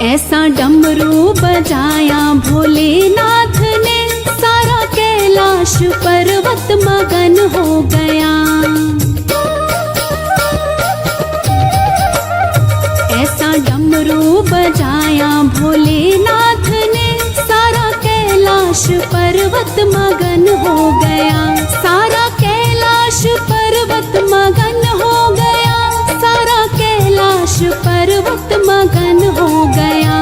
ऐसा डमरू बजाया भोलेनाथ ने, सारा कैलाश पर्वत मगन हो गया। ऐसा डमरू बजाया भोलेनाथ ने, सारा कैलाश पर्वत मगन हो गया। सारा कैलाश पर्वत मगन हो गया। सारा कैलाश पर्वत मगन हो गया।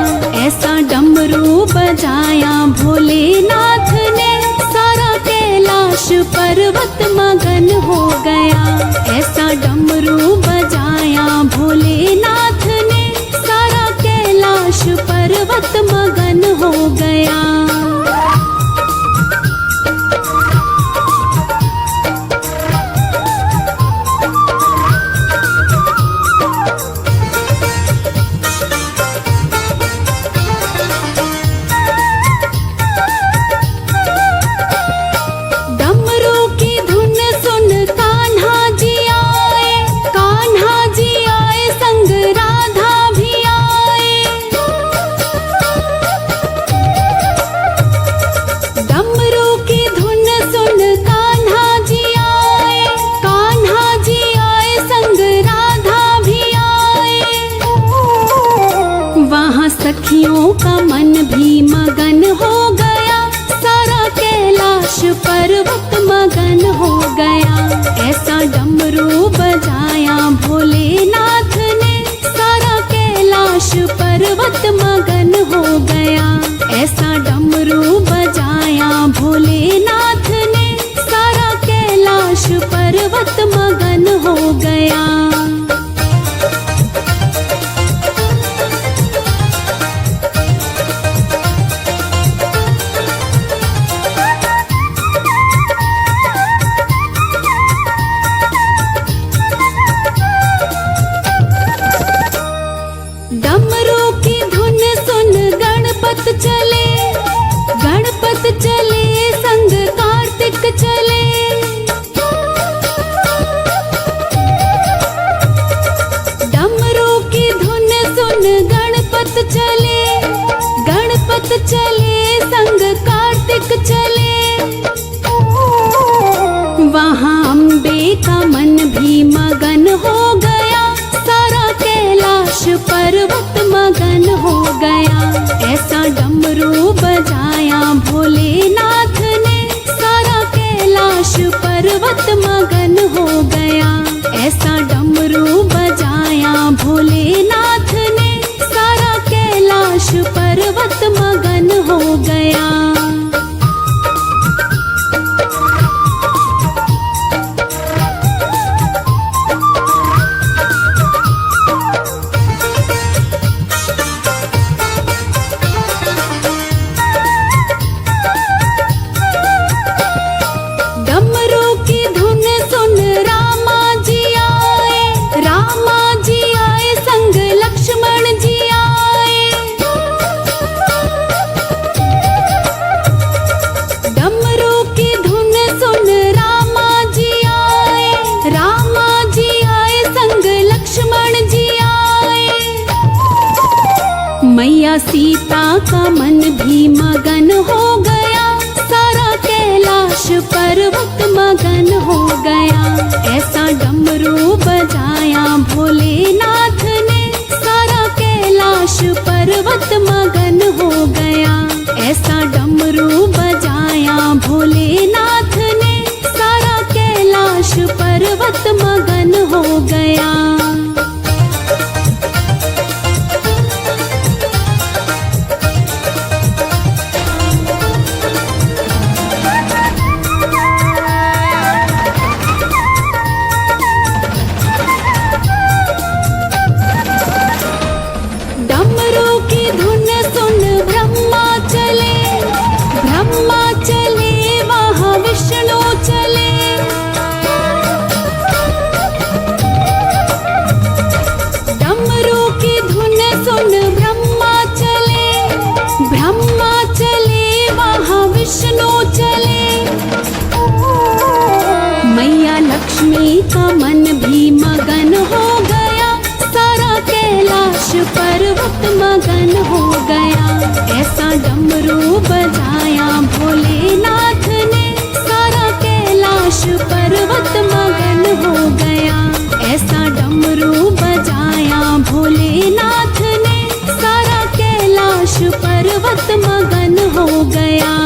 ऐसा डमरू बजाया भोलेनाथ ने, सारा कैलाश पर्वत मगन हो गया। ऐसा डमरू बजाया भोलेनाथ ने, सारा कैलाश पर्वत मगन हो गया। सखियों का मन भी मगन हो गया। सारा कैलाश पर्वत मगन हो गया। ऐसा डमरू बजाया भोलेनाथ ने, सारा कैलाश पर्वत मगन हो गया। ऐसा डमरू बजाया भोलेनाथ ने, सारा कैलाश पर्वत मगन हो गया। डमरू की धुन सुन गणपत चले, गणपत चले संग कार्तिक चले। डमरू की धुन सुन गणपत चले, गणपत चले संग कार्तिक चले। वहाँ अम्बे का मन भी मगन हो गया। सारा कैलाश पर्वत मगन हो गया। ऐसा डमरू बजाया भोलेनाथ ने, सारा कैलाश पर्वत मगन हो गया। ऐसा डमरू बजाया भोलेनाथ ने, सारा कैलाश पर्वत मगन हो गया। डमरू की धुन सुन रामा जी आए, रामा जी आए संग लक्ष्मण जी आए। डमरू की धुन सुन रामा जी आए, रामा जी आए संग लक्ष्मण जी आए। मैया सीता का मन भी मगन हो गया। सारा कैलाश पर्वत मगन हो गया। ऐसा डमरू बजाया भोलेनाथ ने, सारा कैलाश पर्वत मगन हो गया। ऐसा डमरू बजाया भोलेनाथ ने, सारा कैलाश पर्वत मगन हो गया। डमरू की धुन सुन ब्रह्मा चले, ब्रह्मा चले वहाँ विष्णु चले। पर्वत मगन हो गया। ऐसा डमरू बजाया भोलेनाथ ने, सारा कैलाश पर्वत मगन हो गया। ऐसा डमरू बजाया भोलेनाथ ने, सारा कैलाश पर्वत मगन हो गया।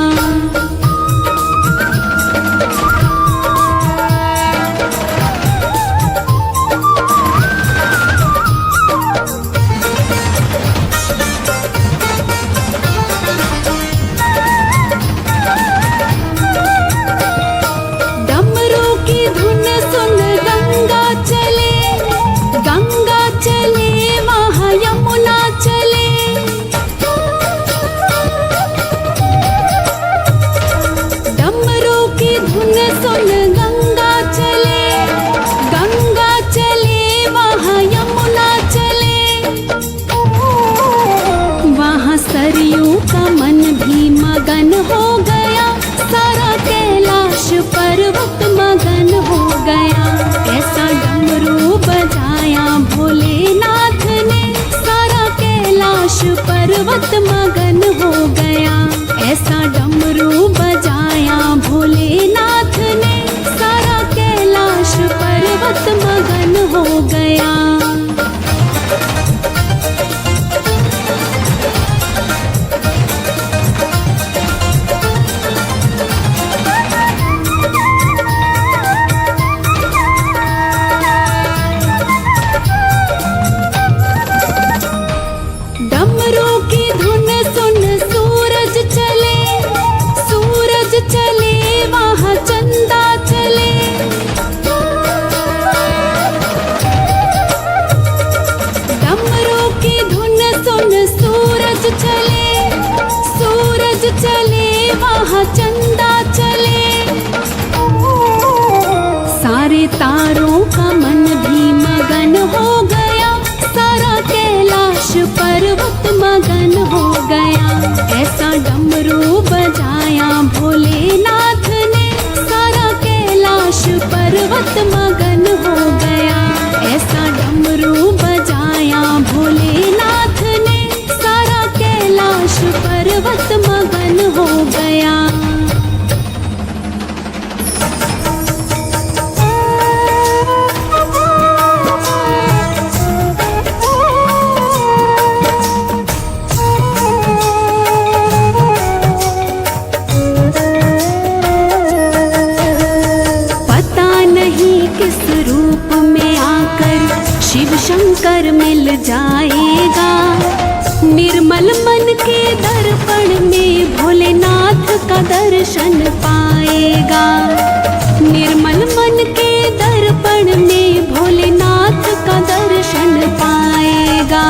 सरयू का मन भी मगन हो गया, सारा कैलाश पर्वत मगन हो गया। ऐसा डमरू बजाया भोलेनाथ ने, सारा कैलाश पर्वत मगन हो गया। ऐसा डमरू बजाया भोलेनाथ ने, सारा कैलाश पर्वत मगन हो गया। चंदा चले, सारे तारों का मन भी मगन हो गया, सारा कैलाश पर्वत मगन हो गया। ऐसा डमरू बजाया भोलेनाथ ने, सारा कैलाश पर्वत मगन हो गया। ऐसा डमरू बजाया भोलेनाथ ने, सारा कैलाश पर्वत मगन हो गया। किस रूप में आकर शिव शंकर मिल जाएगा, निर्मल मन के दर्पण में भोलेनाथ का दर्शन पाएगा। निर्मल मन के दर्पण में भोलेनाथ का दर्शन पाएगा।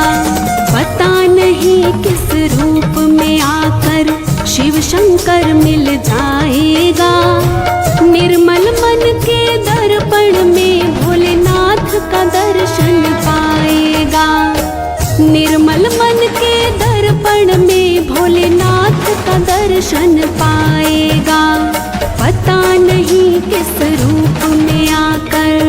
पता नहीं किस रूप में आकर शिव शंकर मिल जाएगा, निर्मल मन के दर्पण में भोलेनाथ का दर्शन पाएगा। निर्मल मन के दर्पण में भोलेनाथ का दर्शन पाएगा। पता नहीं किस रूप में आकर।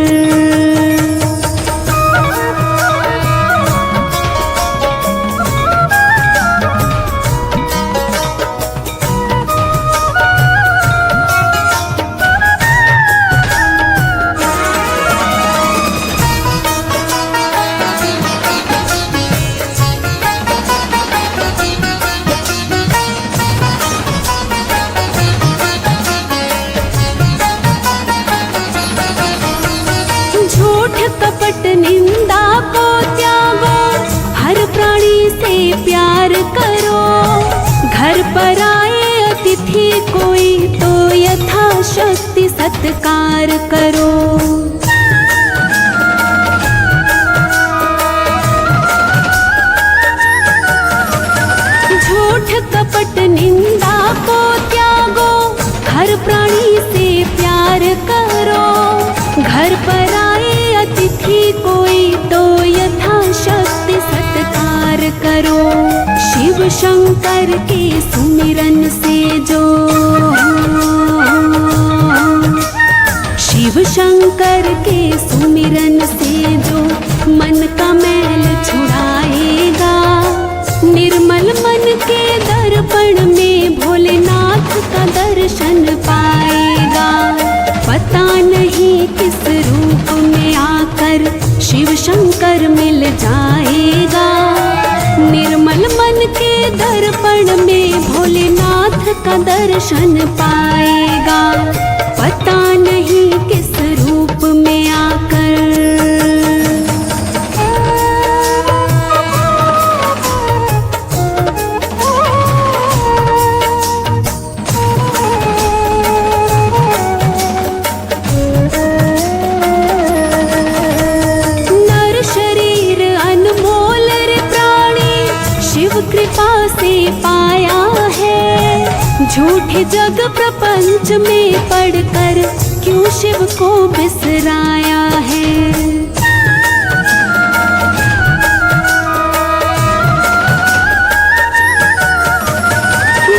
कपट निंदा को त्यागो, हर प्राणी से प्यार करो। घर पर आए अतिथि कोई तो यथाशक्ति सत्कार करो। झूठ कपट निंदा को त्यागो, हर प्राणी से प्यार करो। घर पर आए अतिथि कोई तो यथाशक्ति सत्कार करो। शिव शंकर के सुमिरन से जो, शिव शंकर के सुमिरन से जो मन का मैल छुड़ाए दर्शन पाएगा। पता नहीं किस रूप में आकर शिव शंकर मिल जाएगा। निर्मल मन के दर्पण में भोलेनाथ का दर्शन पाएगा। पता नहीं किस रूप में आकर। नर शरीर अनमोल रे प्राणी शिव कृपा से पाया है। झूठे जग प्रपंच में पड़कर क्यों शिव को बिसराया है।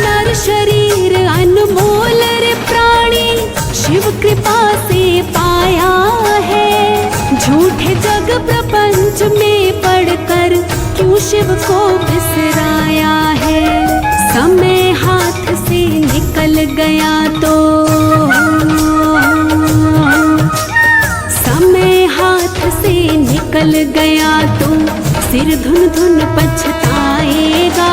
नर शरीर अनमोल रे प्राणी शिव कृपा से पाया है। झूठे जग प्रपंच में पड़कर क्यों शिव को बिसराया है। समय हाथ से निकल गया तो समय हाथ से निकल गया तो सिर धुन धुन पछताएगा।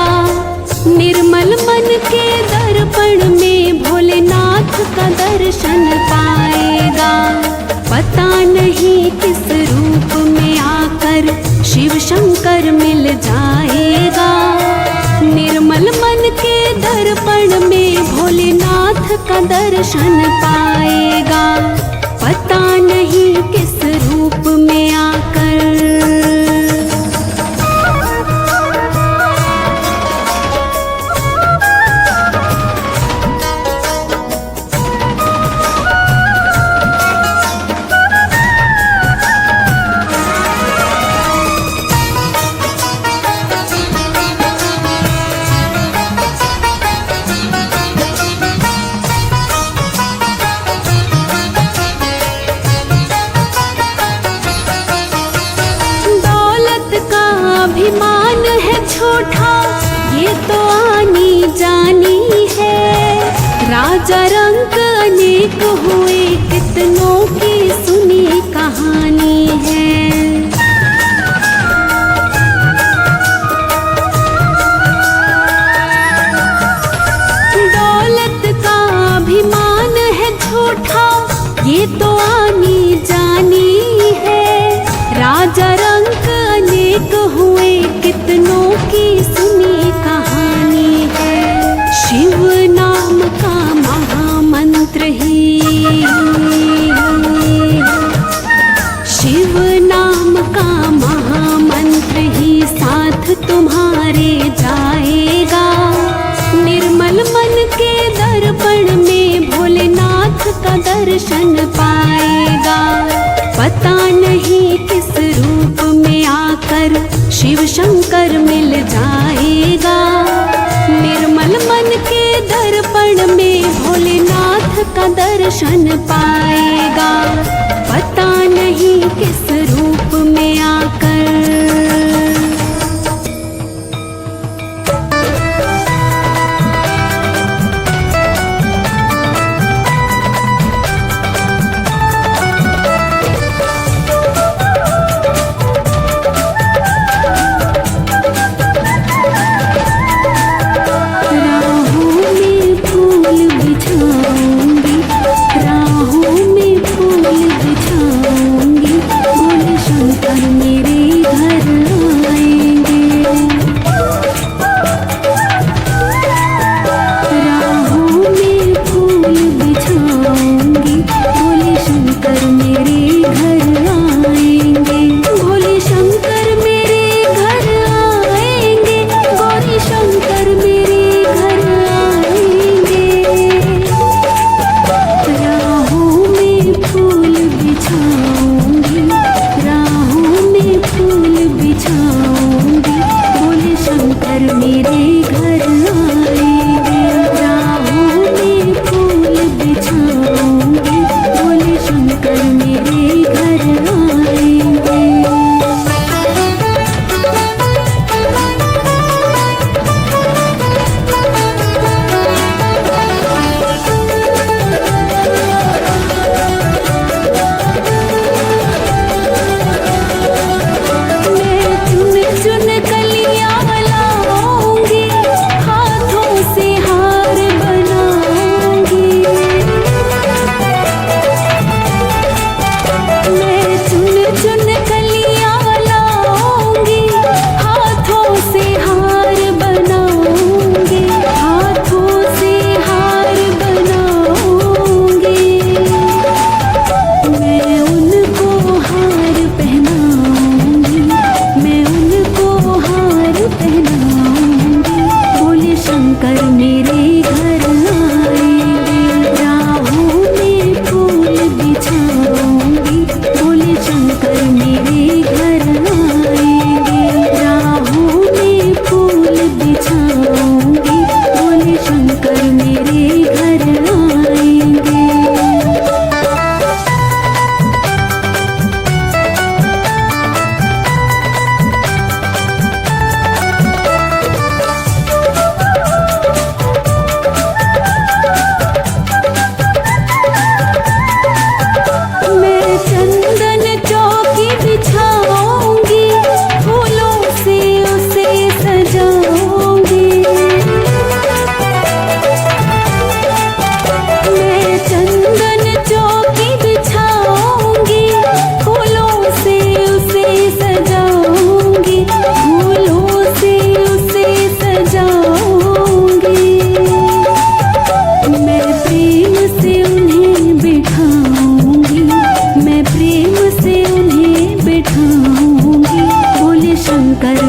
निर्मल मन के दर्पण में भोलेनाथ का दर्शन पाएगा। पता नहीं किस रूप में आकर शिव शंकर मिल जाएगा। निर्मल मन के दर्पण में भोलेनाथ का दर्शन पाएगा। पता नहीं किस रूप में आकर। अभिमान है झूठा ये तो आनी जानी है। राजा रंग अनेक हुए कितनों की सुनी कहानी है। दौलत का अभिमान है झूठा ये तो आनी जानी है। राजा रंग अनेक हुए कितनों की सुनी कहानी है। शिव नाम का महामंत्र ही शिव नाम का महामंत्र ही साथ तुम्हारे जाएगा। निर्मल मन के दर्पण में भोलेनाथ का दर्शन पाएगा। पता नहीं किस रूप में आकर शिव शंकर मिल जाएगा। निर्मल मन के दर्पण में भोलेनाथ का दर्शन पाएगा। पता नहीं किस रूप में आकर। राहों में फूल बिछाऊंगी भोले शंकर मेरे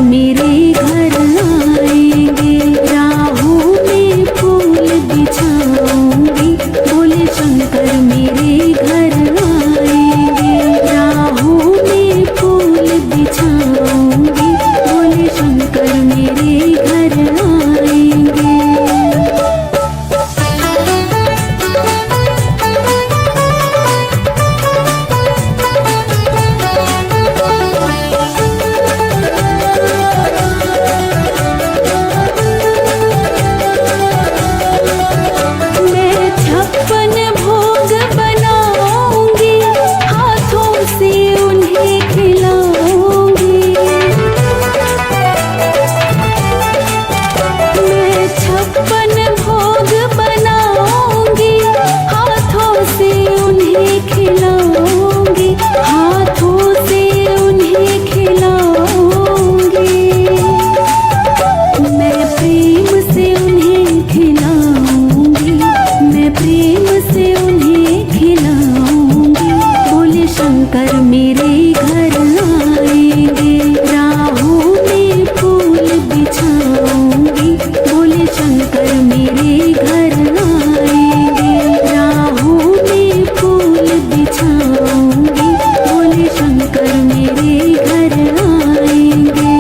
मेरे घर आएंगे। राहों में फूल बिछाऊंगी, बोले शंकर मेरे घर आएंगे। राहों में फूल बिछाऊंगी, बोले शंकर मेरे घर आएंगे। शंकर मेरे घर आएंगे। राहों में फूल बिछाऊंगी, बोले शंकर मेरे घर आएंगे। राहों में फूल बिछाऊंगी, बोले शंकर मेरे घर आएंगे।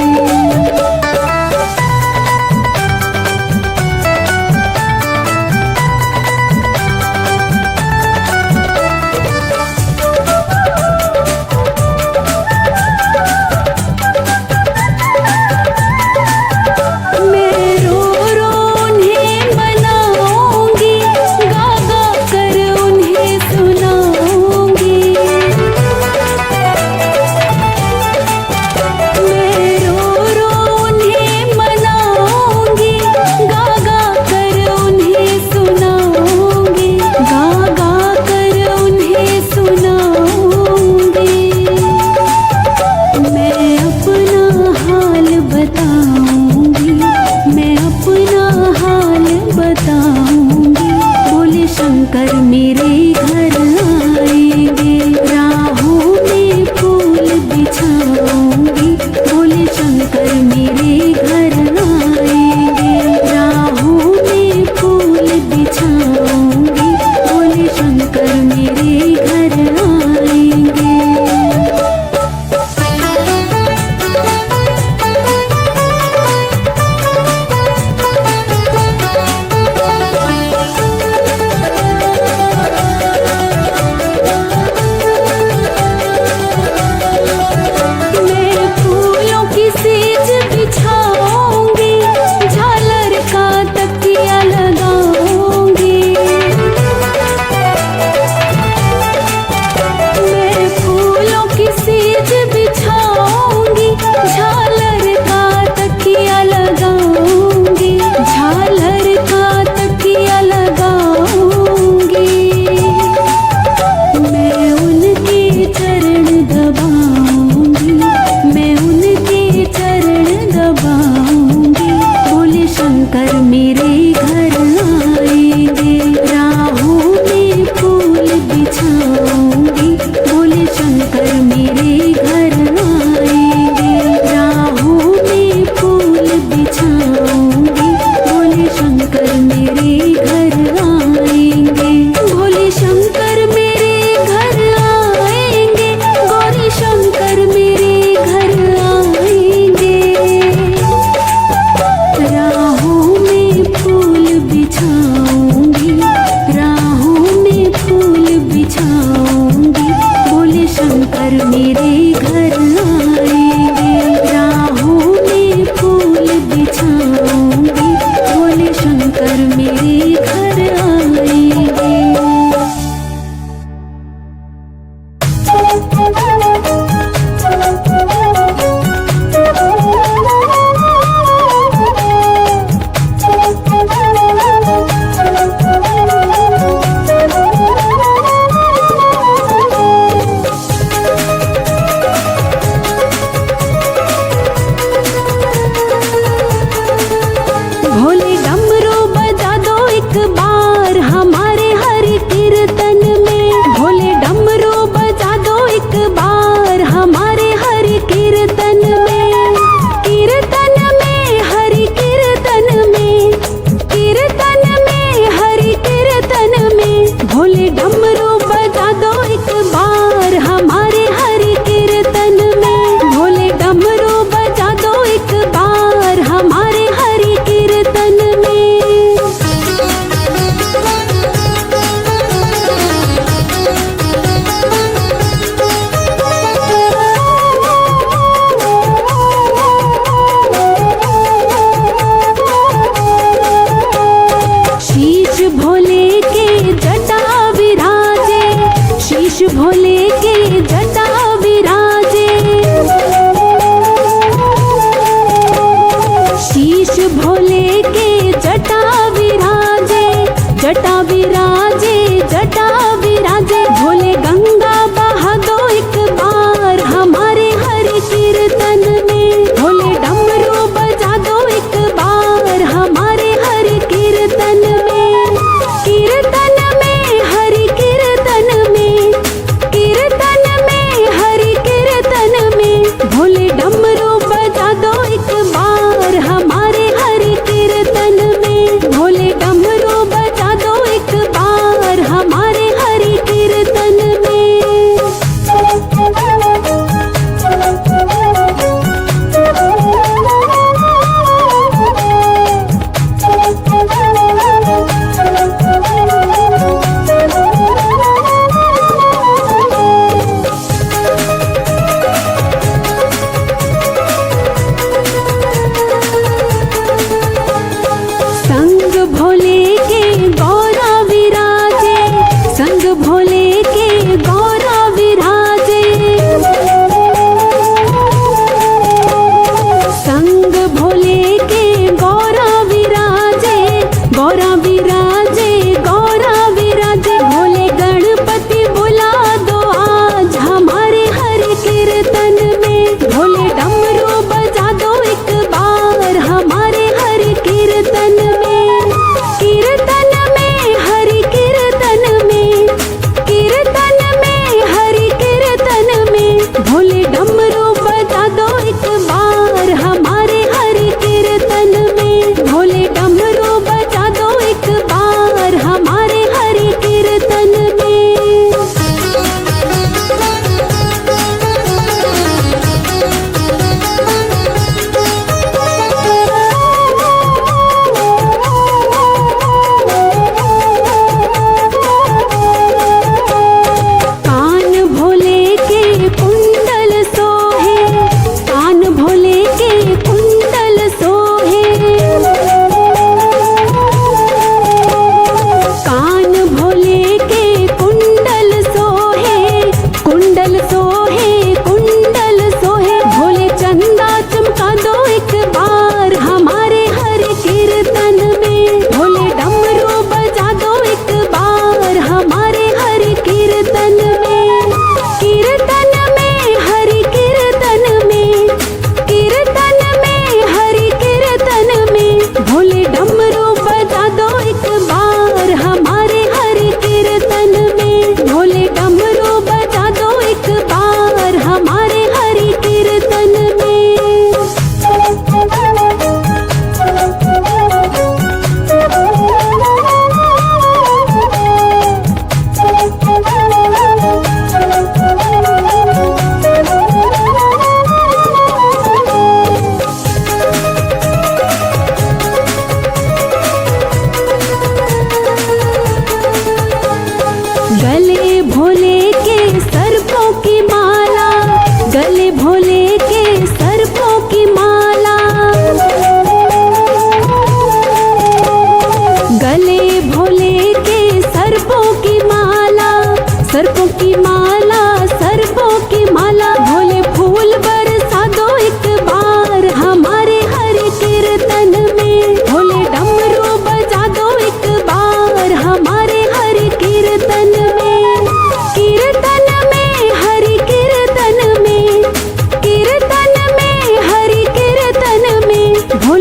शंकर मेरे घर आएंगे। राहों में फूल बिछाऊंगी, बोले शंकर मेरे घर आएंगे। राहों में फूल बिछाऊंगी, बोले शंकर मेरे घर आएंगे।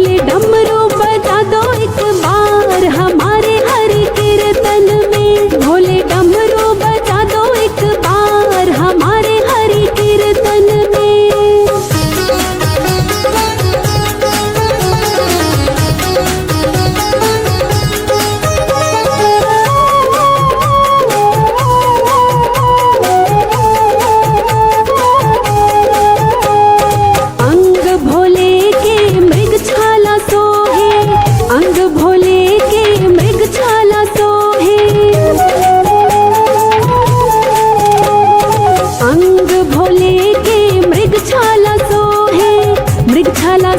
भोले डमरू बजा दो एक बार हमारे हरि कीर्तन में। भोले डमरू बजा दो एक बार हमारे हरि कीर्तन में।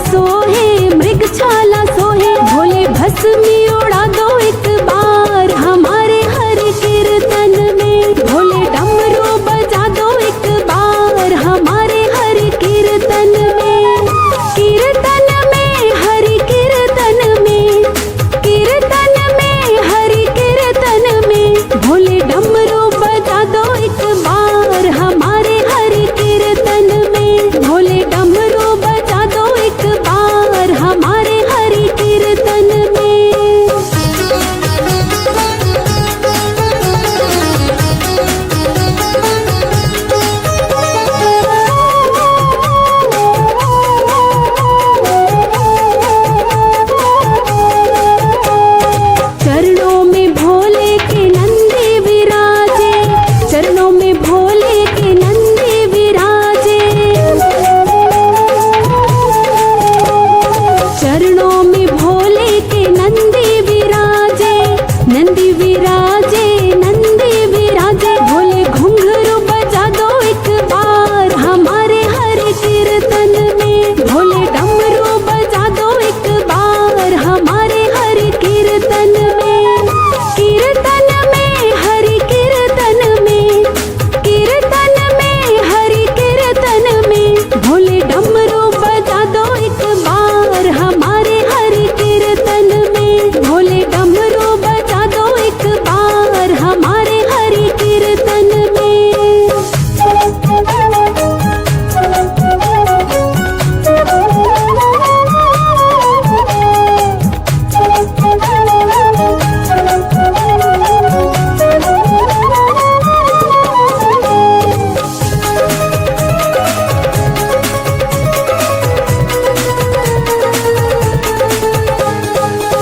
सोहे मृगछाला सोहे भोले भस्मी उड़ा दो एक बार हमारे हरि कीर्तन में। भोले डमरू बजा दो एक बार हमारे हरि कीर्तन में। कीर्तन में हरि कीर्तन में, कीर्तन में हरि कीर्तन में। भोले डमरू बजा दो एक बार हमारे हरि कीर्तन में। भोले डमरू बजा दो एक बार हमारे हरि कीर्तन में। चरणों में भोले के नंदी विराजे, चरणों में भोले के नंदी विराजे। चरणों में भोले के नंदी विराजे, नंदी विराजे, नंदी विराजे। भोले घुंघरू बजा दो एक बार हमारे हरि कीर्तन में। भोले डमरू बजा दो एक बार हमारे हरि कीर्तन में। कीर्तन में हरि कीर्तन में, कीर्तन में हरि कीर्तन में। भोले डमरू बजा दो एक बार हमारे हरि कीर्तन में। भोले डमरू बजा दो एक बार हमारे हरि कीर्तन में।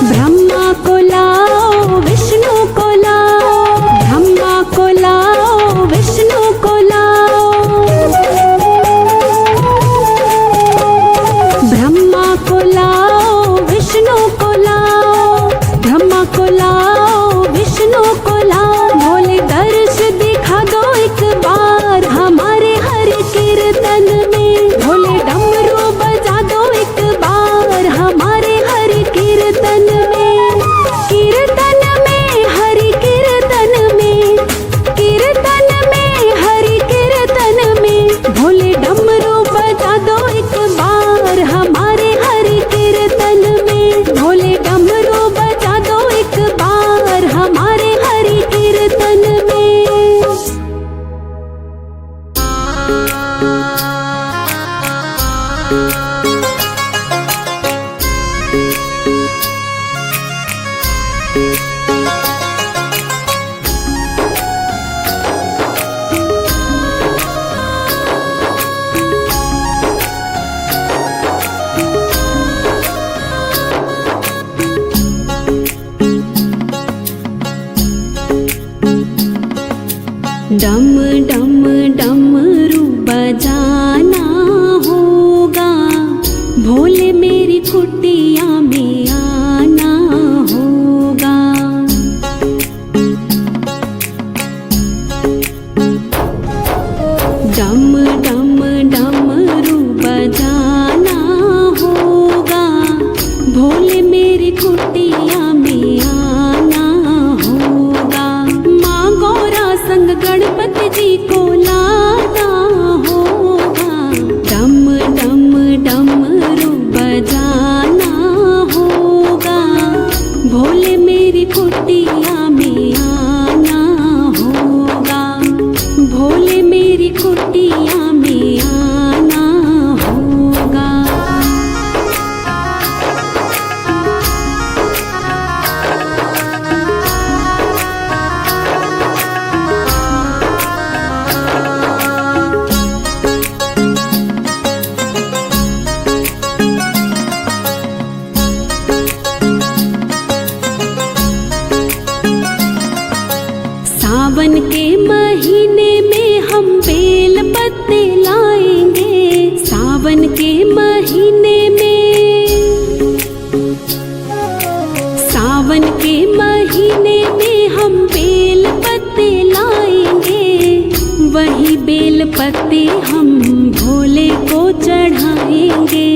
ब्रह्मा को लाओ विष्णु को लाओ, ब्रह्मा को लाओ विष्णु को लाओ। ब्रह्मा को लाओ विष्णु को लाओ, ब्रह्मा को लाओ विष्णु को लाओ। भोले दर्श दिखा दो एक बार हमारे हरि कीर्तन में। भोले डमरू बजा दो एक बार हमारे हरि कीर्तन में। कीर्तन में हरि कीर्तन में, कीर्तन में हरि कीर्तन में। भोले डमरू बजा दो एक बार हमारे हरि कीर्तन में। भोले डमरू बजा दो एक बार हमारे हरि कीर्तन में। डम डम डमरू बजाना होगा, भोले मेरी कुटिया में आना होगा। डम डम डमरू बजाना होगा, भोले मेरी कुटिया में आना होगा। माँ गौरा संग गणपति जी को लाना होगा। डम डम डमरू बजाना होगा, भोले मेरी कुटिया में आना होगा। भोले मेरी कुटिया में आना होगा। वही बेल पत्ते हम भोले को चढ़ाएंगे,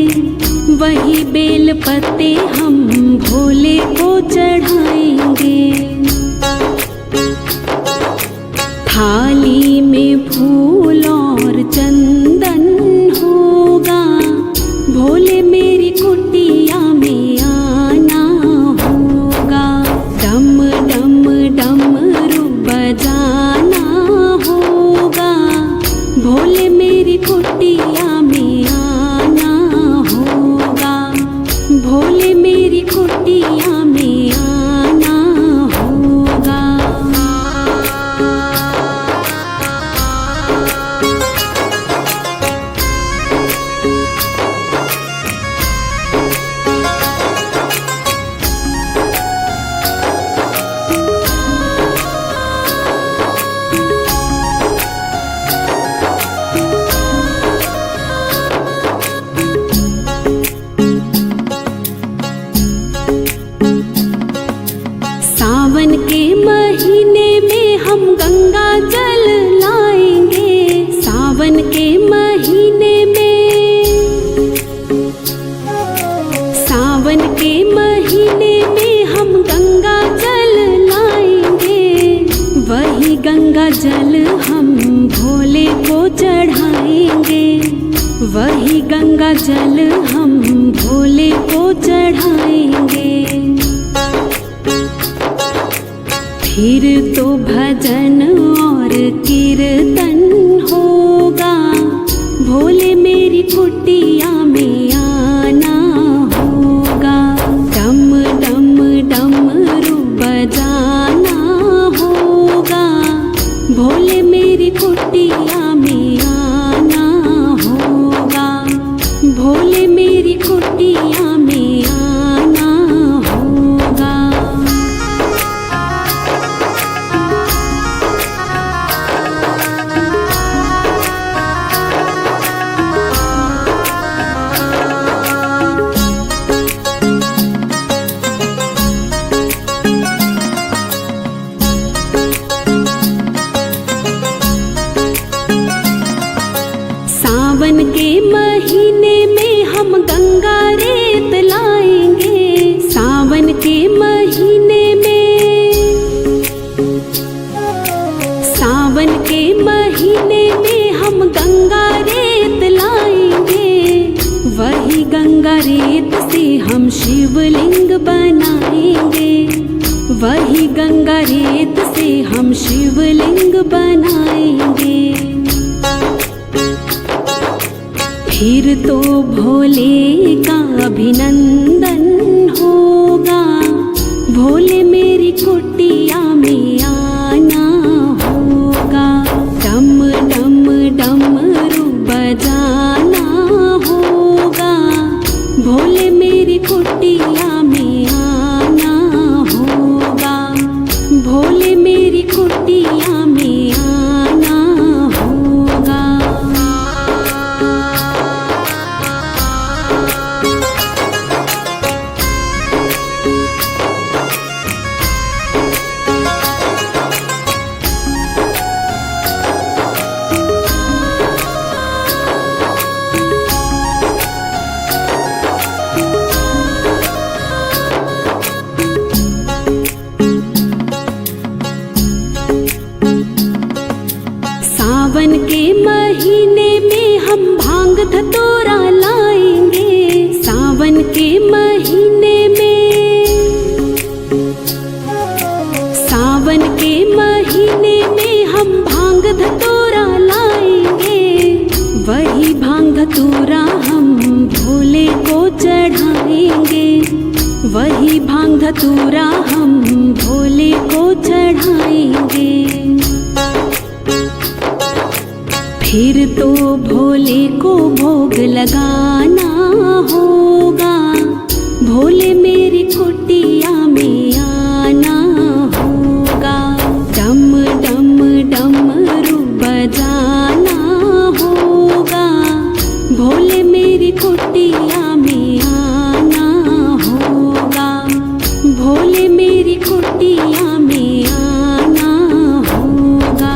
वही बेल पत्ते हम भोले को चढ़ाएंगे। थाली में फूल और चंदन होगा, भोले मेरी कुटिया में आना होगा। डम डम डमरू बजाना होगा, भोले मेरी कुटिया में आना होगा, भोले मेरी कुटिया में आना होगा। सावन के महीने में हम गंगा जल लाएंगे, सावन के महीने में, सावन के महीने में हम गंगा जल लाएंगे। वही गंगा जल हम भोले को चढ़ाएंगे, वही गंगा जल हम भोले को चढ़ाएंगे। फिर तो भजन और कीर्तन होगा, भोले मेरी कुटिया में आना होगा। डम डम डमरू बजाना होगा, भोले मेरी कुटिया में आना होगा, भोले मेरी कुटिया में आना होगा। सावन के महीने में हम गंगा रेत लाएंगे, सावन के महीने में, सावन के महीने में हम गंगा रेत लाएंगे। वही गंगा रेत से हम शिवलिंग बनाएंगे, वही गंगा रेत से हम शिवलिंग बनाएंगे। फिर तो भोले का अभिनंदन होगा, भोले मेरी कुटिया में आना होगा। डम डम डमरू बजाना होगा, भोले मेरी कुटिया में आना होगा, भोले मेरी कुटिया में आना होगा। सावन के महीने में हम भांग धतूरा लाएंगे, सावन के महीने में, सावन के महीने में हम भांग धतूरा लाएंगे। वही भांग धतूरा हम भोले को चढ़ाएंगे, वही भांग धतूरा हम भोले को चढ़ाएंगे। फिर तो भोले को भोग लगाना होगा, भोले मेरी कुटिया में आना होगा। डम डम डमरू बजाना होगा, भोले मेरी कुटिया में आना होगा, भोले मेरी कुटिया में आना होगा।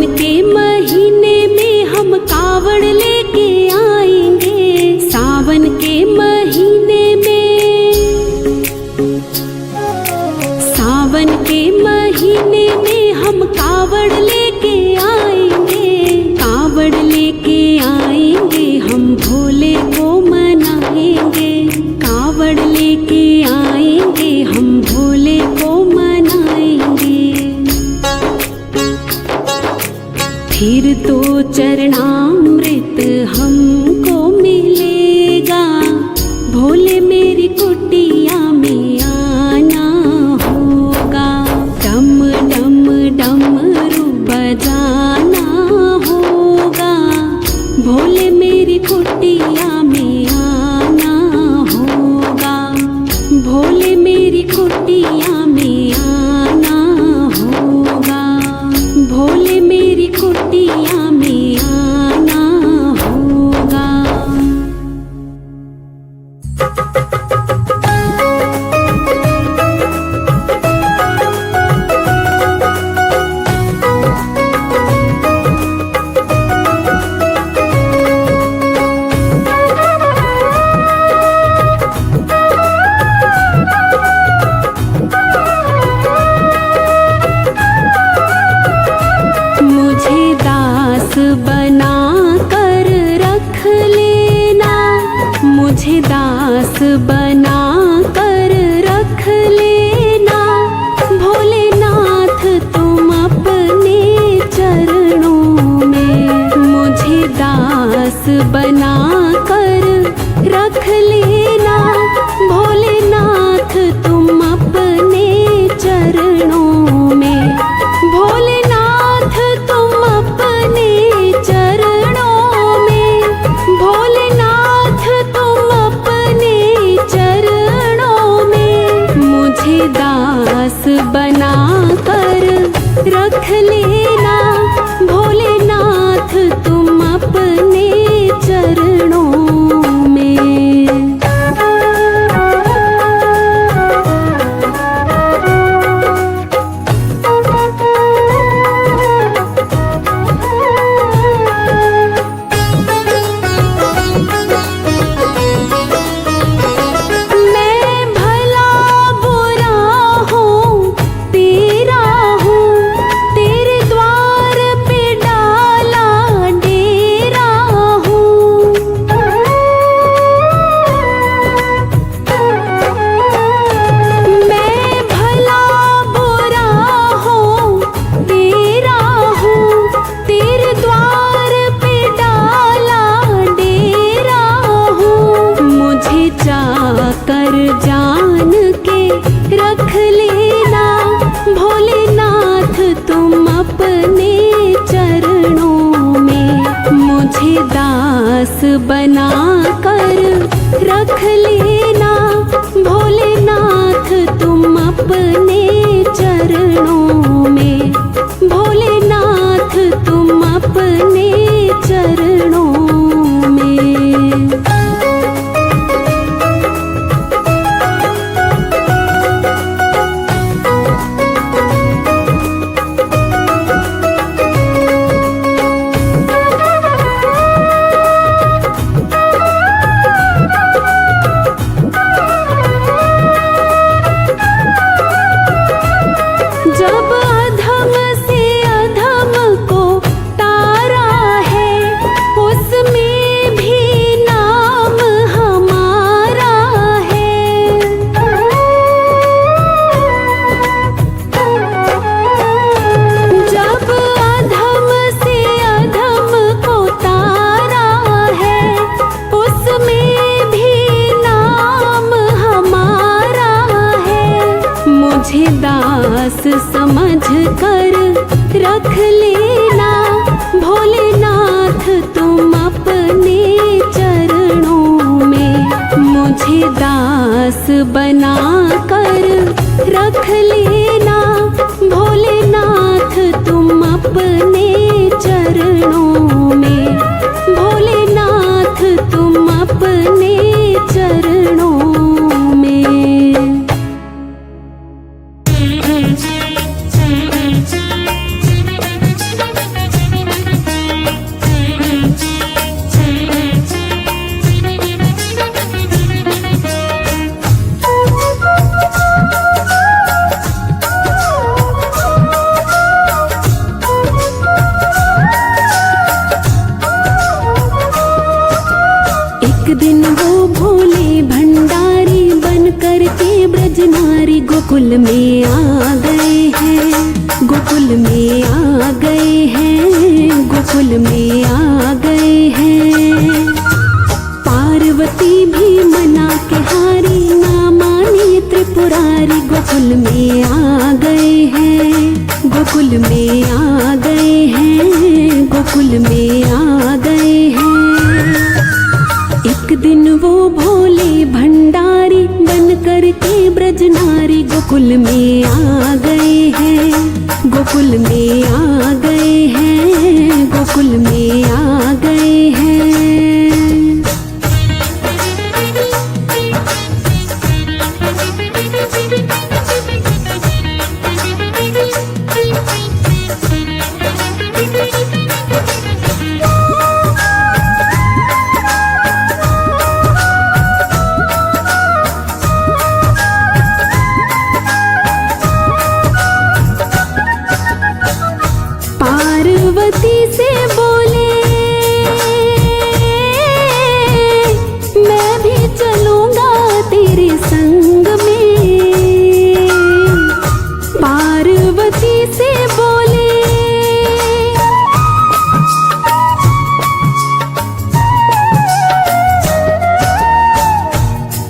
के महीने में हम कावड़ लेके आएंगे, सावन के महीने में, सावन के महीने में हम कावड़ लेके आएंगे, कावड़ लेके आएंगे, हम भोले को मनाएंगे, कावड़ लेके आएंगे, हम भोले को मनाएंगे। फिर तो चरणामृत हमको मिलेगा, भोले मेरी कुटिया में आना होगा, डम डम डमरू बजाना होगा, भोले मेरी कुटिया में आना होगा, भोले मेरी कुटिया में आना होगा, भोले मेरी कुटिया में आना होगा। मुझे दास बना कर रख लेना, मुझे दास बना कर रख लेना, भोलेनाथ तुम अपने चरणों में, मुझे दास बना कर रख लेना, भोलेनाथ तुम अपने चरणों में, भोलेनाथ तुम अपने चरणों में, भोलेनाथ तुम अपने चरणों में, मुझे दास बना कर रख लेना, भोलेनाथ तुम अपने चरणों में। मैं भला बुरा हूँ तेरा हूँ, तेरे द्वार पे डाला डेरा हूँ, मैं भला बुरा हूँ तेरा हूँ, तेरे द्वार पे डाला डेरा हूँ, मुझे चाकर जान के रख लेना, भोलेनाथ तुम अपने चरणों में, मुझे दास बना कर रख लेना, भोलेनाथ तुम अपने चरणों में, भोलेनाथ तुम अपने चरणों में। जब अधम से अधम को तारा है, उसमें भी नाम हमारा है, जब अधम से अधम को तारा है, उसमें भी नाम हमारा है, मुझे दास समझ कर रख लेना, भोलेनाथ तुम अपने चरणों में, मुझे दास बना कर रख लेना, भोलेनाथ तुम अपने चरणों में, भोलेनाथ तुम अपने चरणों में। गोकुल में आ गए हैं, गोकुल में आ गए हैं, गोकुल में आ गए हैं। पार्वती भी मना के हारी, ना माने त्रिपुरारी, गोकुल में आ गए हैं, गोकुल में आ गए हैं, गोकुल में आ गए हैं। एक दिन वो भोले भंडारी बन कर के ब्रज नारी, गोकुल में आ गए हैं, गोकुल में आ गए हैं, गोकुल में आ गए हैं। पार्वती से बोले मैं भी चलूंगा तेरे संग में, पार्वती से बोले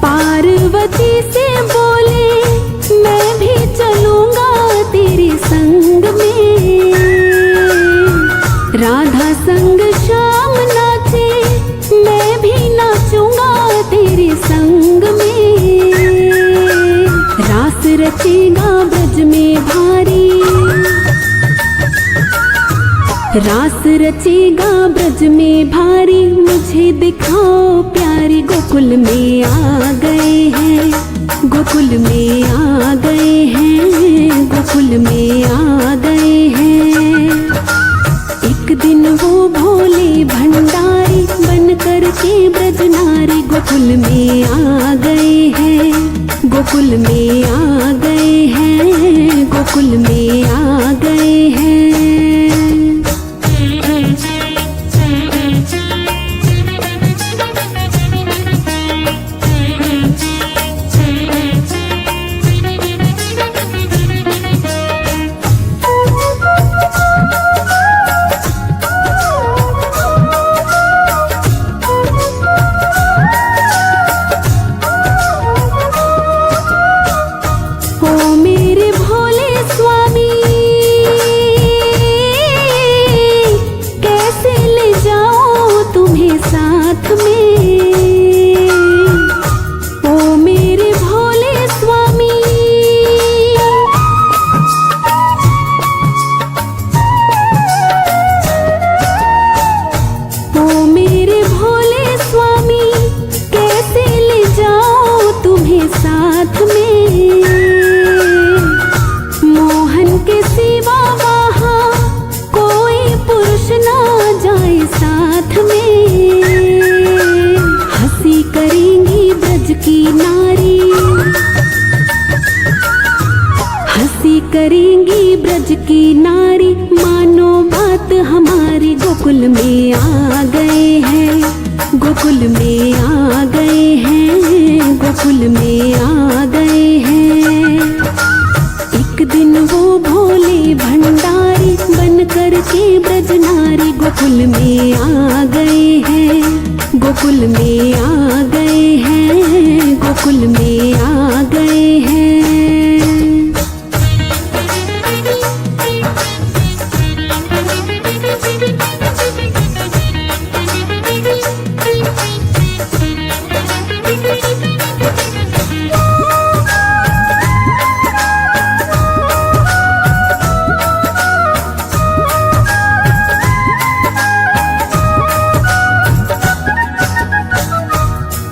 पार्वती से बोले मैं भी चलूंगा तेरे संग में। राधा संग श्याम नाचे मैं भी नाचूंगा तेरे संग में। रास रचेगा ब्रज में भारी, रास रचेगा ब्रज में भारी, मुझे दिखाओ प्यारी, गोकुल में आ गए हैं, गोकुल में आ गए हैं, गोकुल में आ गए हैं। एक दिन वो भोले भंडारी बन कर के ब्रज नारी, गोकुल में आ गए हैं, गोकुल में आ गए हैं, गोकुल में आ गए हैं। साथ में मोहन के सिवा वहाँ कोई पुरुष ना जाए साथ में। हंसी करेंगी ब्रज की नारी, हंसी करेंगी ब्रज की नारी, मानो बात हमारी, गोकुल में आ गए हैं, गोकुल में आ गए हैं, गोकुल में आ गए हैं। एक दिन वो भोले भंडारी बन कर के ब्रज नारी, गोकुल में आ गए हैं, गोकुल में आ गए हैं, गोकुल में आ गए हैं।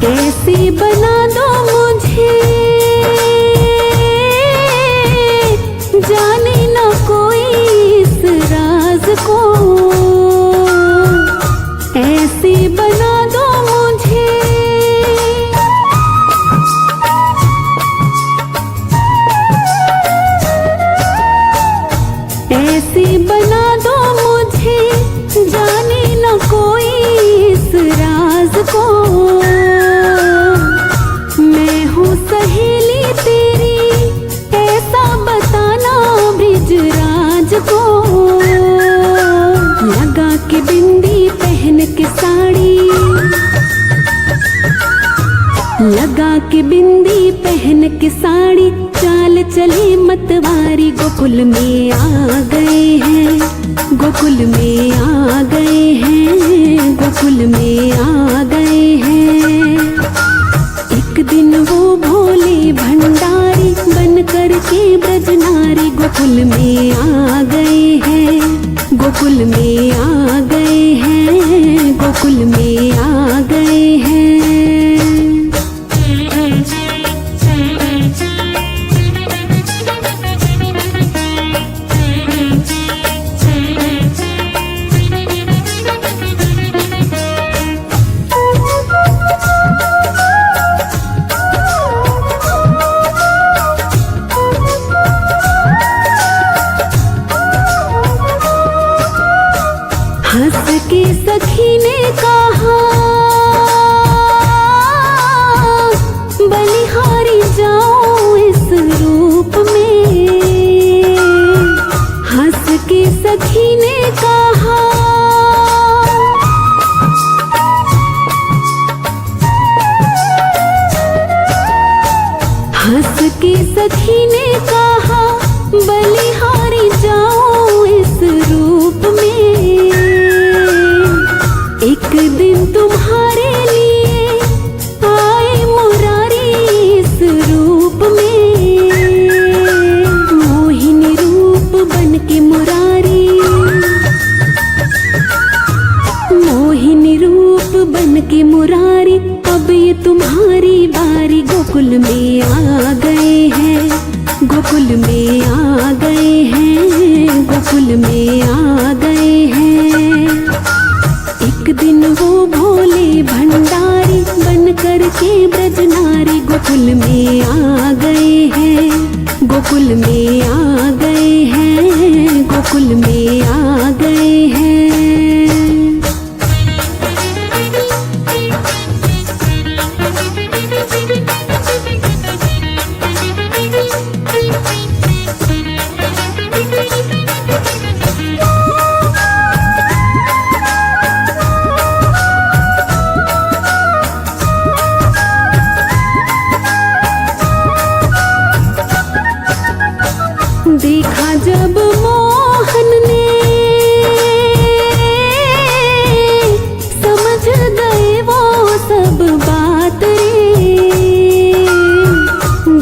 कैसे बना दो मुझे जाने न कोई इस राज को, ऐसे बना दो मुझे ऐसे बना दो मुझे जाने न कोई इस राज को। के साड़ी, लगा के बिंदी पहन के साड़ी, चाल चली मतवारी। गोकुल में आ गए हैं, गोकुल में आ गए हैं, गोकुल में आ गए हैं। एक दिन वो भोले भंडारी बन कर के ब्रज नारी, गोकुल में आ गए हैं, गोकुल में आ गए हैं, गोकुल में आ गए हैं। हंस के सखी ने कहा बलिहारी जाओ इस रूप में। हंस के सखी ने कहा हंस के सखी ने कहा बलिहारी जाओ इस रूप में। एक दिन तुम्हारे लिए आए मुरारी इस रूप में। मोहिनी रूप बन के मुरारी, मोहिनी रूप बन के मुरारी। अब ये तुम्हारी बारी, गोकुल में आ गए हैं, गोकुल में आ गए हैं, गोकुल में आ गए हैं। एक दिन वो भोले भंडारी बन कर के ब्रज नारी, गोकुल में आ गए हैं, गोकुल में आ गए हैं, गोकुल में आ गए हैं। देखा जब मोहन ने समझ गए वो सब बात रे।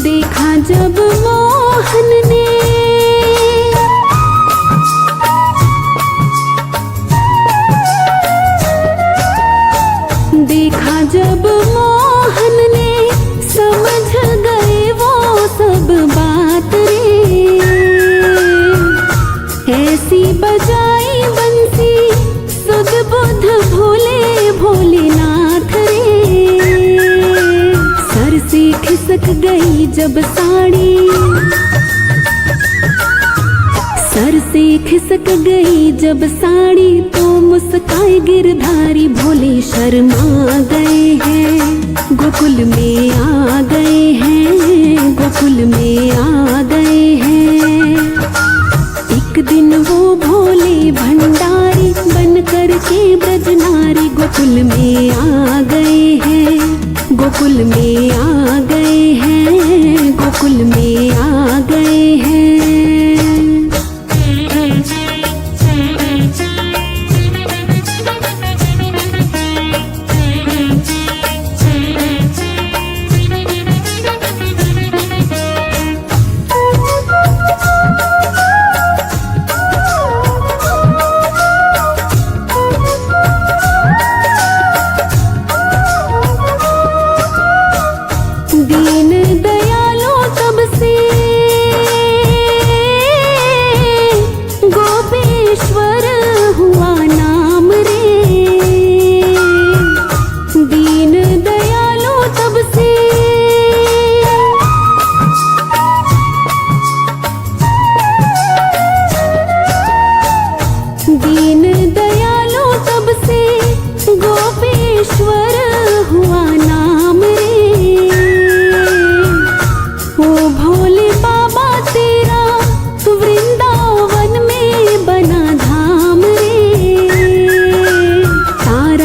देखा जब मोहन ने देखा जब मोहन ने समझ गए वो सब बात रे। ऐसी बजाई बंसी सुध बुध भोले भोलेनाथ रे। सर से खिसक गई जब साड़ी, सर से खिसक गई जब साड़ी, तो मुस्काए गिरधारी। भोले शर्मा गए हैं, गोकुल में आ गए हैं, गोकुल में आ गए हैं। एक दिन वो भोले भंडारी बन कर के ब्रज नारी, गोकुल में आ गए हैं, गोकुल में आ गए हैं, गोकुल में आ गए हैं। दीन दयालो तब से गोपेश्वर हुआ नाम रे। दीन दयालो तब से दीन दयालो तब से गोपेश्वर हुआ नाम रे। ओ भोले बाबा तेरा वृंदावन में बना धाम रे। तारा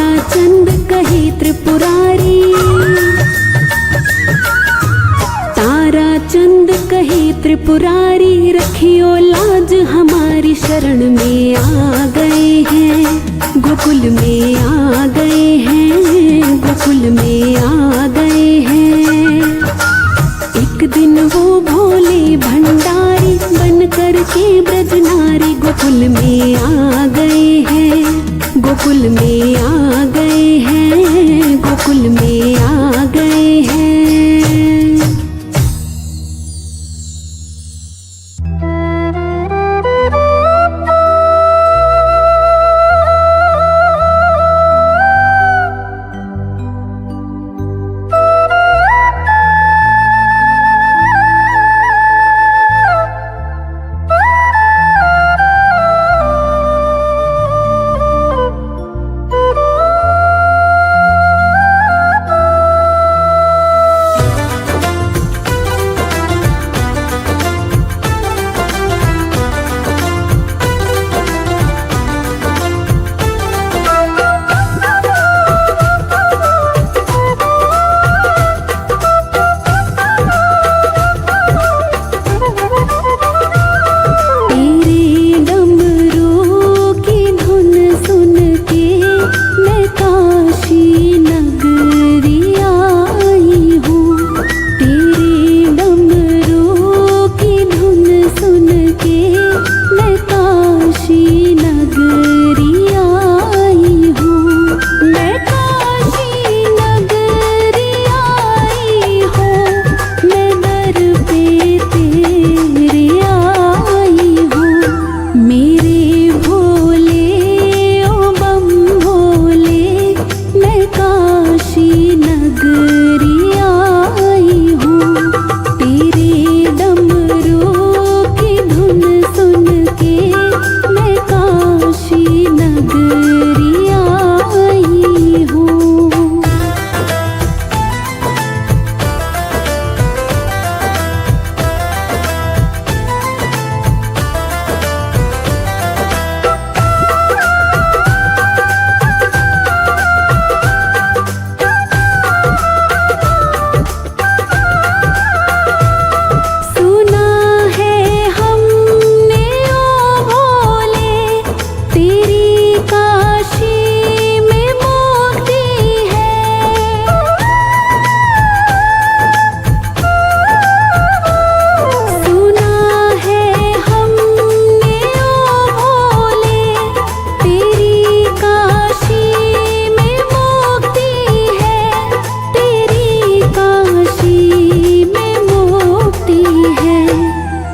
गोकुल में आ गए हैं, गोकुल में आ गए हैं। एक दिन वो भोले भंडारी बन कर के ब्रज नारी गोकुल में आ गए हैं, गोकुल में आ गए हैं, गोकुल में आ गए हैं।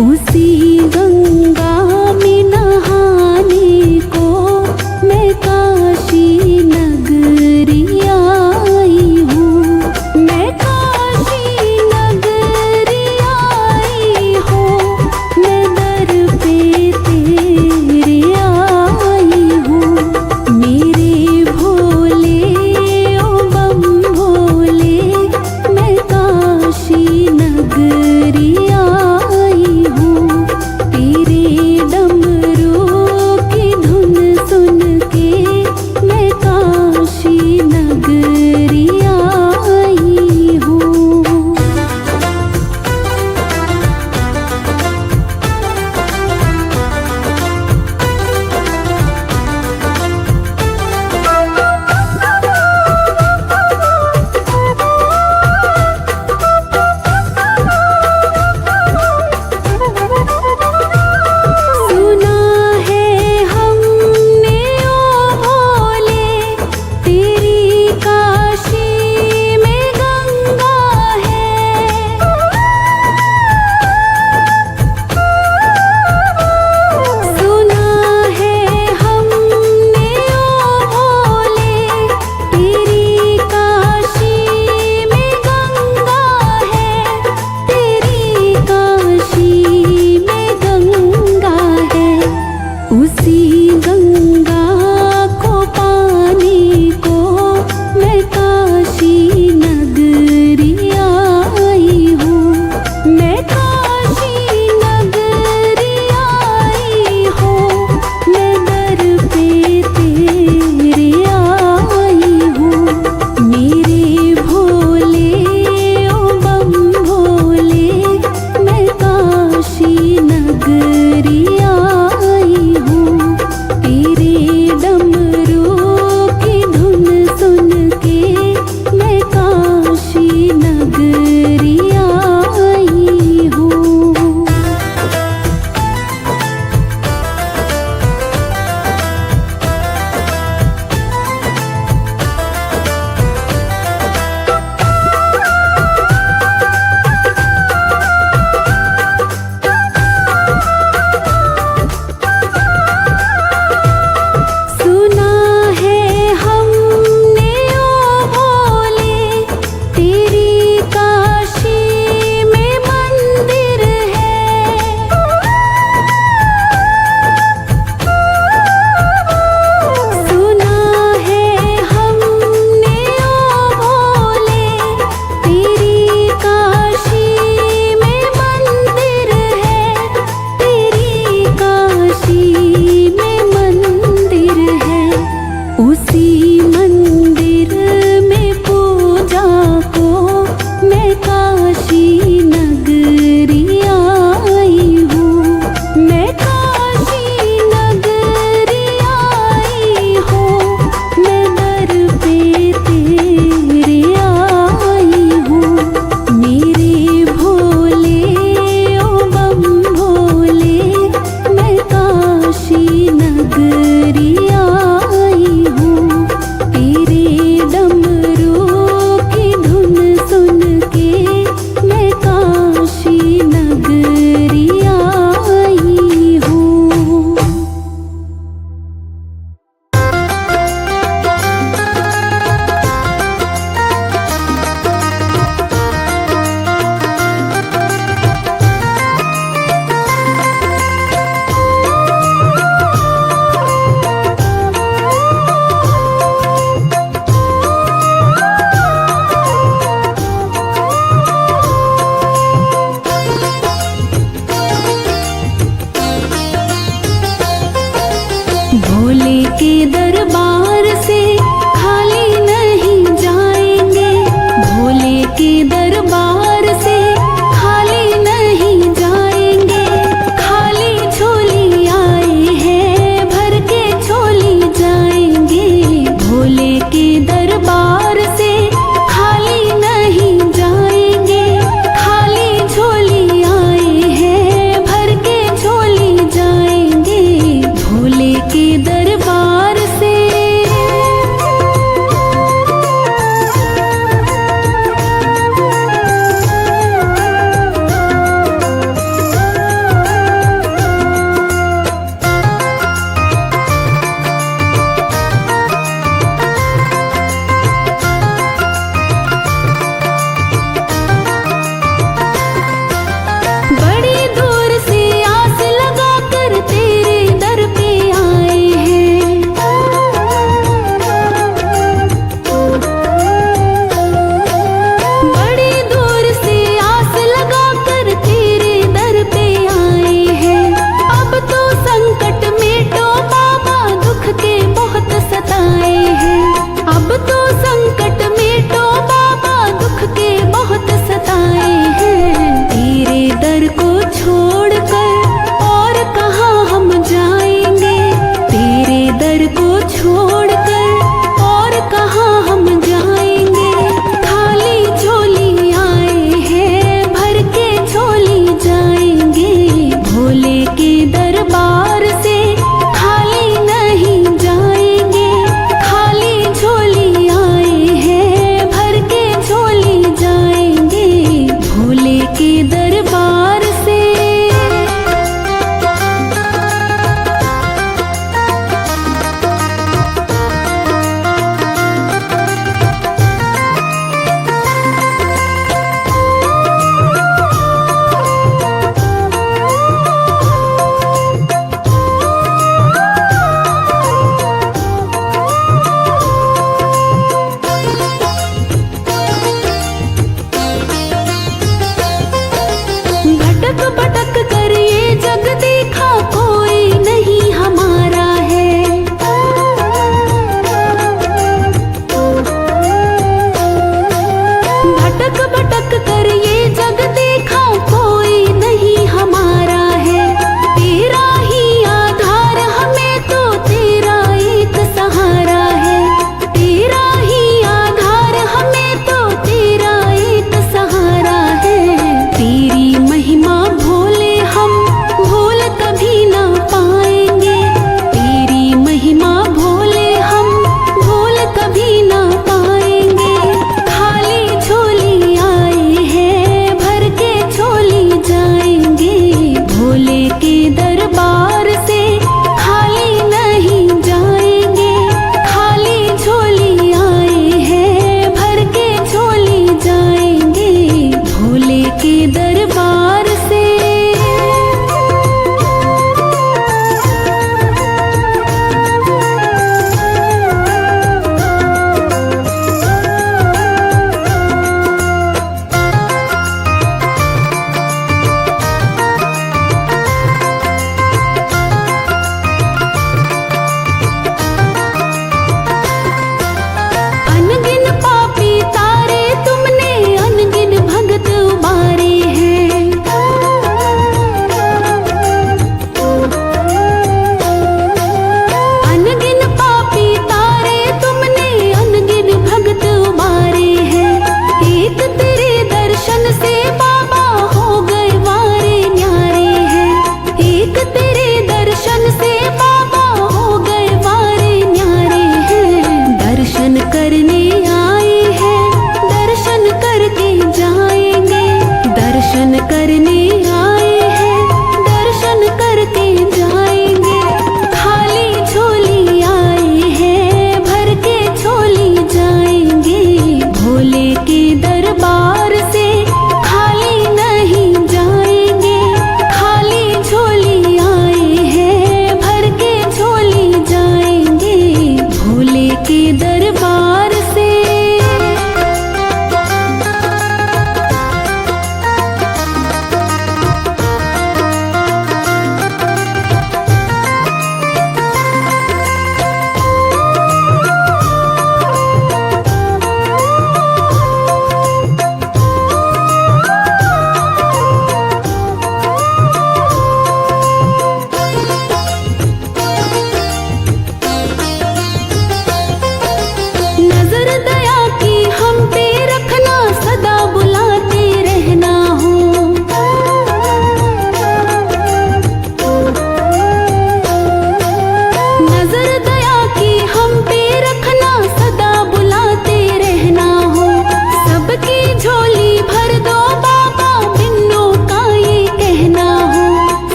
उसी गंगा में नहाने को मैं छोड़कर और कहाँ हम जाएंगे। खाली झोली आए हैं, भर के झोली जाएंगे। भोले के दरबार से खाली नहीं जाएंगे। खाली झोली आए हैं, भर के झोली जाएंगे। भोले के दरबार से।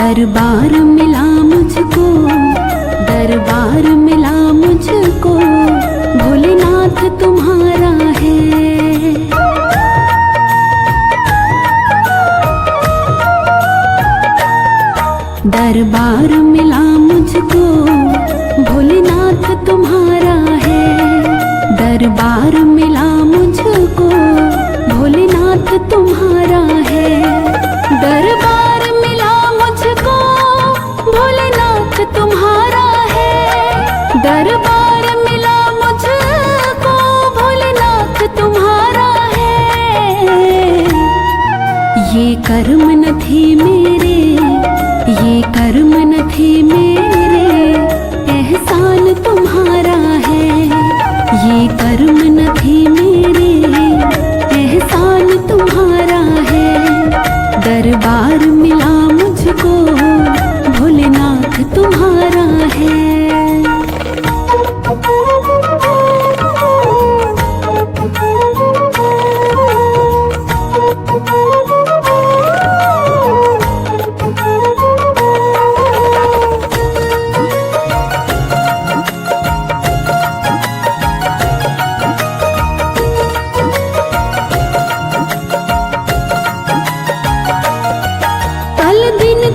दरबार मिला मुझको, दरबार मिला मुझको, भोलेनाथ तुम्हारा है। दरबार मिला मुझको, भोलेनाथ तुम्हारा है। दरबार मिला मुझको, भोलेनाथ तुम्हारा है। दरबार मिला मुझको, भोलेनाथ तुम्हारा है। दरबार मिला मुझको, भोलेनाथ तुम्हारा है। ये कर्म न थे मेरे, ये कर्म न थे मेरे, एहसान तुम्हारा है। ये कर्म न थे मेरे, एहसान तुम्हारा है। दरबार मिला मुझको, भोलेनाथ तुम्हारा है।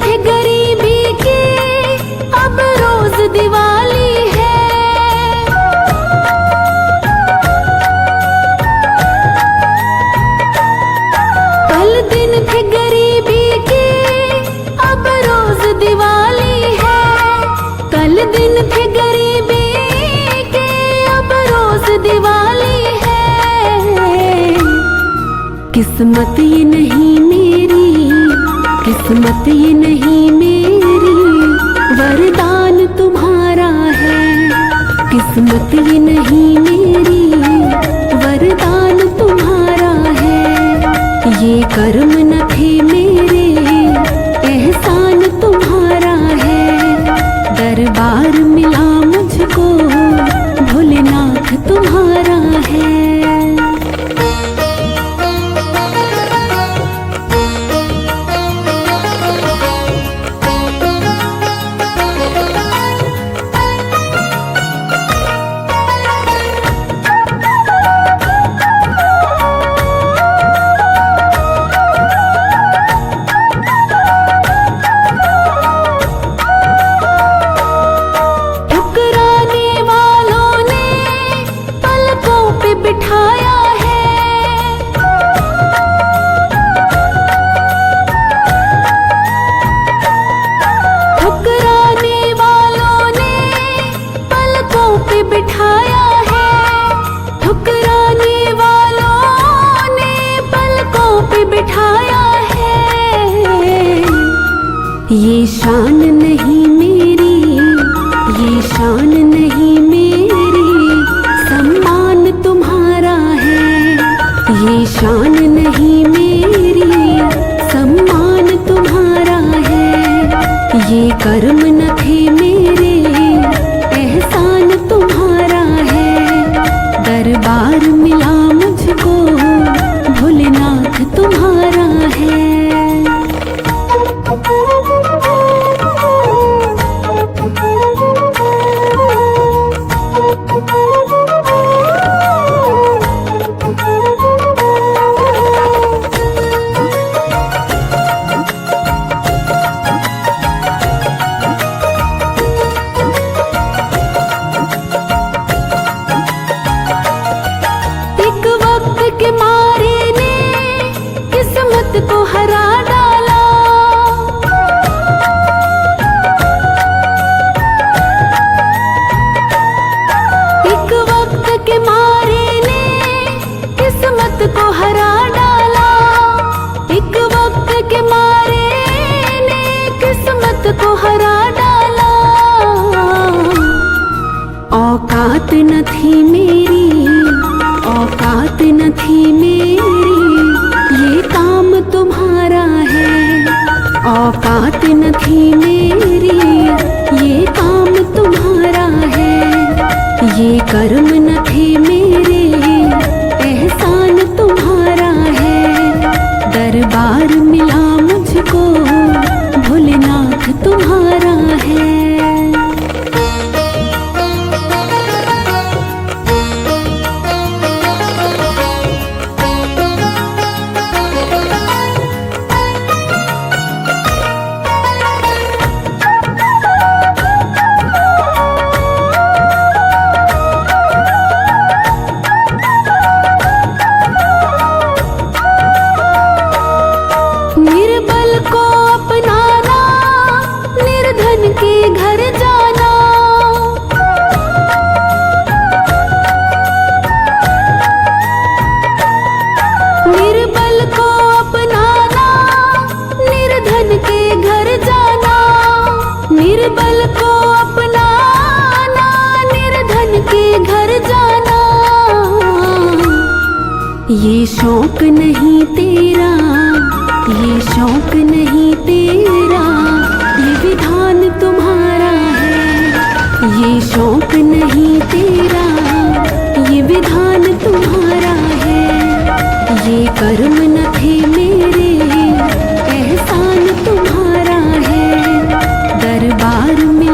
थे गरीबी के, अब रोज दिवाली है। कल दिन थे गरीबी के, अब रोज दिवाली है। कल दिन थे गरीबी के, अब रोज दिवाली है। किस्मत ये नहीं मेरी, किस्मत ये नहीं मेरी, वरदान तुम्हारा है। किस्मत ये नहीं मेरी, वरदान तुम्हारा है। ये कर्म न थे मेरे, एहसान तुम्हारा है। दरबार मिला मुझको, भोलेनाथ तुम्हारा है। बिठाया है ठुकराने वालों ने पलकों पे बिठाया है। ठुकराने वालों ने पलकों पे बिठाया है। ये शान नहीं मेरी, ये शान नहीं मेरी, सम्मान तुम्हारा है। ये शान नहीं मेरी, सम्मान तुम्हारा है। ये कर्म न थे मेरे, एहसान तुम्हारा है। दरबार मिला मुझको, भोलेनाथ तुम्हारा है। के मारे ने किस्मत को हरा डाला। एक वक्त के मारे ने किस्मत को हरा डाला। एक वक्त के मारे ने किस्मत को हरा डाला। औकात न थी मेरी, औकात न थी मेरी, ये काम तुम्हारा है। औकात न थी मेरी, ये काम तुम्हारा है। ये कर्म न थे मेरे, एहसान तुम्हारा है। दरबार मिला मुझको, भोलेनाथ निर्धन के घर जाना, निर्बल को अपनाना, निर्धन के घर जाना। ये शौक नहीं तेरा, ये शौक नहीं तेरा, ये विधान तुम्हारा है। ये शौक नहीं तेरा, ये विधान तुम्हारा है। ये कर्म न थे मेरे, एहसान तुम्हारा है। दरबार में